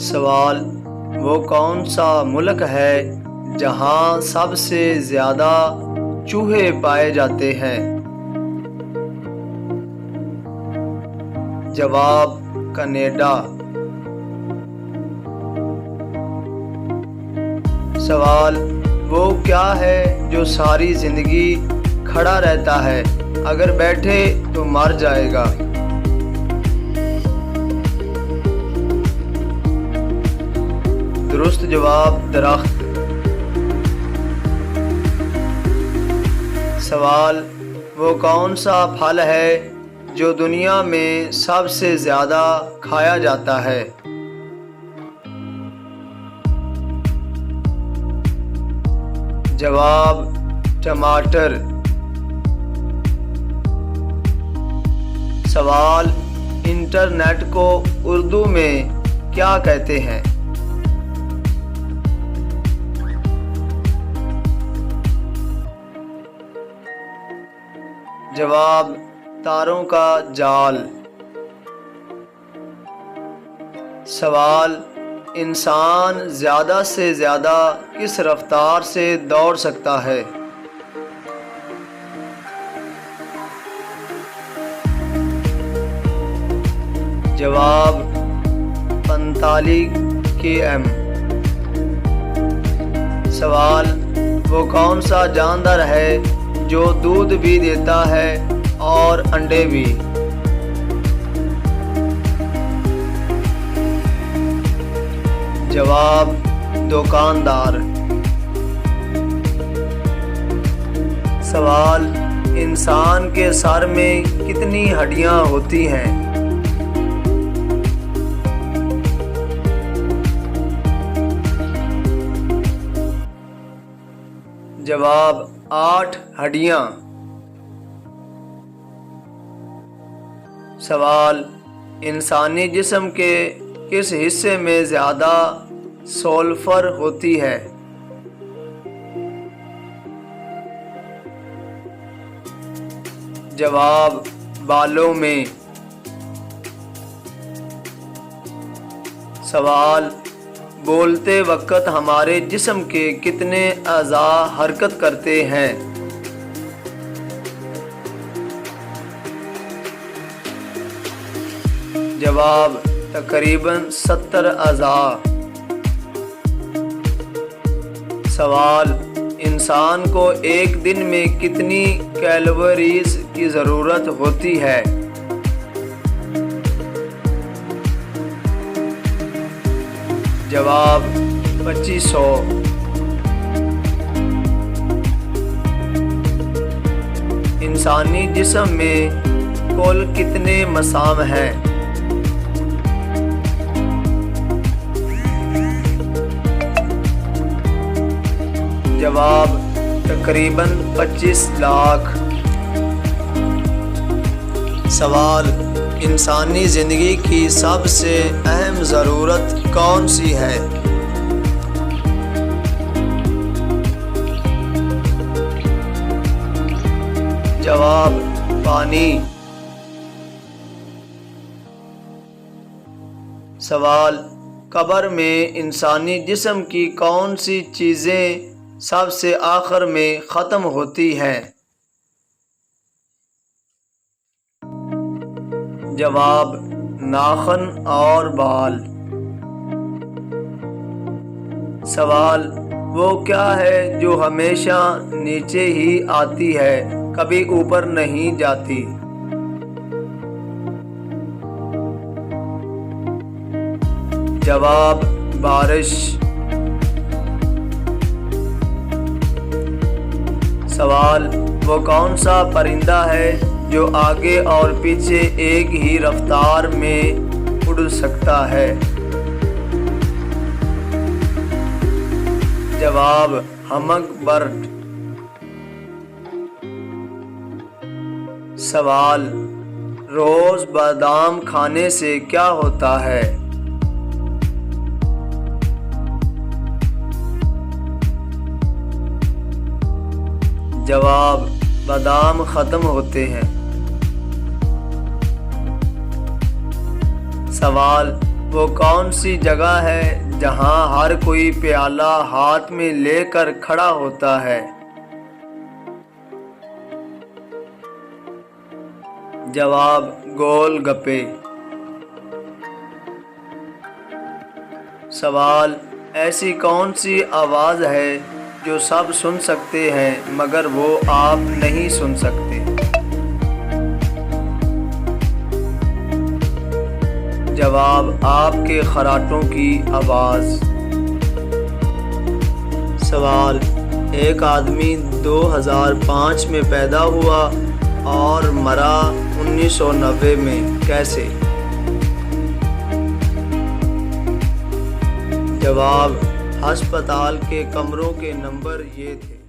سوال: وہ کون سا ملک ہے جہاں سب سے زیادہ چوہے پائے جاتے ہیں؟ جواب: کینیڈا۔ سوال: وہ کیا ہے جو ساری زندگی کھڑا رہتا ہے، اگر بیٹھے تو مر جائے گا؟ درست جواب: درخت۔ سوال: وہ کون سا پھل ہے جو دنیا میں سب سے زیادہ کھایا جاتا ہے؟ جواب: ٹماٹر۔ سوال: انٹرنیٹ کو اردو میں کیا کہتے ہیں؟ جواب: تاروں کا جال۔ سوال: انسان زیادہ سے زیادہ کس رفتار سے دوڑ سکتا ہے؟ جواب: 45 km۔ سوال: وہ کون سا جاندار ہے جو دودھ بھی دیتا ہے اور انڈے بھی؟ جواب: دکاندار۔ سوال: انسان کے سر میں کتنی ہڈیاں ہوتی ہیں؟ جواب: 8 ہڈیاں۔ سوال: انسانی جسم کے کس حصے میں زیادہ سلفر ہوتی ہے؟ جواب: بالوں میں۔ سوال: بولتے وقت ہمارے جسم کے کتنے اعضاء حرکت کرتے ہیں؟ جواب: تقریباً 70 اعضاء۔ سوال: انسان کو ایک دن میں کتنی کیلوریز کی ضرورت ہوتی ہے؟ جواب: 2500۔ انسانی جسم میں کل کتنے مسام ہیں؟ جواب: تقریباً 25 لاکھ۔ سوال: انسانی زندگی کی سب سے اہم ضرورت کون سی ہے؟ جواب: پانی۔ سوال: قبر میں انسانی جسم کی کون سی چیزیں سب سے آخر میں ختم ہوتی ہیں؟ جواب: ناخن اور بال۔ سوال: وہ کیا ہے جو ہمیشہ نیچے ہی آتی ہے، کبھی اوپر نہیں جاتی؟ جواب: بارش۔ سوال: وہ کون سا پرندہ ہے جو آگے اور پیچھے ایک ہی رفتار میں اڑ سکتا ہے؟ جواب: ہمنگ برڈ۔ سوال: روز بادام کھانے سے کیا ہوتا ہے؟ جواب: بادام ختم ہوتے ہیں۔ سوال: وہ کون سی جگہ ہے جہاں ہر کوئی پیالہ ہاتھ میں لے کر کھڑا ہوتا ہے؟ جواب: گول گپے۔ سوال: ایسی کون سی آواز ہے جو سب سن سکتے ہیں مگر وہ آپ نہیں سن سکتے؟ جواب: آپ کے خراٹوں کی آواز۔ سوال: ایک آدمی 2005 میں پیدا ہوا اور مرا 1990 میں، کیسے؟ جواب: ہسپتال کے کمروں کے نمبر یہ تھے۔